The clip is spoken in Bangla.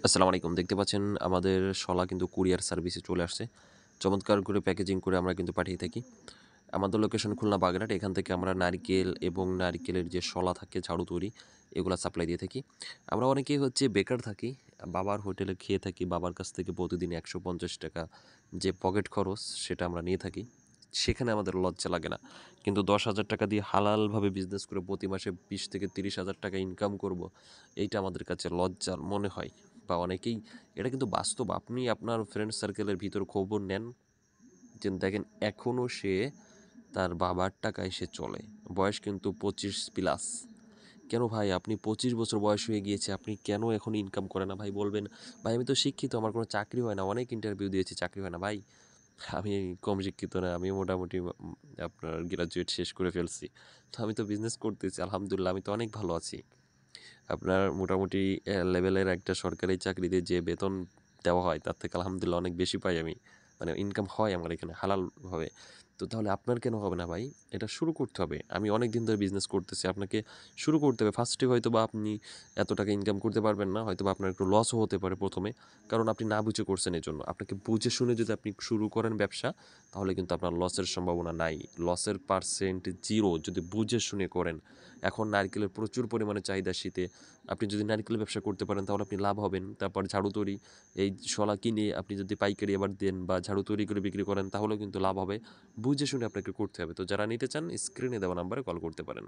আসসালামু আলাইকুম। দেখতে পাচ্ছেন আমাদের শলা কিন্তু কুরিয়ার সার্ভিসে চলে আসছে। চমৎকার করে প্যাকেজিং করে আমরা কিন্তু পাঠিয়ে থাকি। আমাদের লোকেশন খুলনা বাগেরহাট। এখান থেকে আমরা নারিকেল এবং নারিকেলের যে শলা থাকে ঝাড়ু তৈরি এগুলা সাপ্লাই দিয়ে থাকি। আমরা অনেকেই হচ্ছে বেকার থাকি। বাবার হোটেলে খেয়ে থাকি। বাবার কাছ থেকে প্রতিদিন ৳১৫০ যে পকেট খরচ সেটা আমরা নিয়ে থাকি। সেখানে আমাদের লজ্জা লাগে না। কিন্তু ৳১০,০০০ দিয়ে হালালভাবে বিজনেস করে প্রতি মাসে ৳২০,000 থেকে ৳৩০,000 ইনকাম করব। এইটা আমাদের কাছে লজ্জার মনে হয়। বা অনেকেই এটা কিন্তু বাস্তব। আপনি আপনার ফ্রেন্ড সার্কেলের ভিতর খবর নেন যে দেখেন এখনও সে তার বাবার টাকায় সে চলে। বয়স কিন্তু 25 প্লাস। কেন ভাই আপনি 25 বছর বয়স হয়ে গিয়েছে, আপনি কেন এখন ইনকাম করেন না? ভাই বলবেন, "ভাই আমি তো শিক্ষিত, আমার কোনো চাকরি হয় না। অনেক ইন্টারভিউ দিয়েছি, চাকরি হয় না।" ভাই আমি কম শিক্ষিত না। আমি মোটামুটি আপনার গ্র্যাজুয়েট শেষ করে ফেলছি। তো আমি তো বিজনেস করতেছি। আলহামদুলিল্লাহ আমি তো অনেক ভালো আছি। আপনার মোটামুটি লেভেলের একটা সরকারি চাকরিতে যে বেতন দেওয়া হয় তার থেকে আলহামদুলিল্লাহ অনেক বেশি পাই আমি। মানে ইনকাম হয় আমার এখানে হালালভাবে। তো তাহলে আপনার কেন হবে না ভাই? এটা শুরু করতে হবে। আমি অনেক দিন ধরে বিজনেস করতেছি। আপনাকে শুরু করতে হবে। ফার্স্টে হয়তোবা আপনি এত টাকা ইনকাম করতে পারবেন না। হয়তোবা আপনার একটু লসও হতে পারে ১ম এ। কারণ আপনি না বুঝে করছেন এজন্য। আপনাকে বুঝে শুনে যদি আপনি শুরু করেন ব্যবসা, তাহলে কিন্তু আপনার লসের সম্ভাবনা নাই। লসের পার্সেন্ট 0 যদি বুঝে শুনে করেন। এখন নারকেলের প্রচুর পরিমাণে চাহিদা শীতে। আপনি যদি নারিকেলের ব্যবসা করতে পারেন তাহলে আপনি লাভ হবেন। তারপর ঝাড়ু তৈরি, এই শলা কিনে আপনি যদি পাইকারি আবার দেন বা ঝাড়ু তৈরি করে বিক্রি করেন তাহলেও কিন্তু লাভ হবে। বুঝে শুনে আপনাকে করতে হবে। তো যারা নিতে চান স্ক্রিনে দেওয়া নাম্বারে কল করতে পারেন।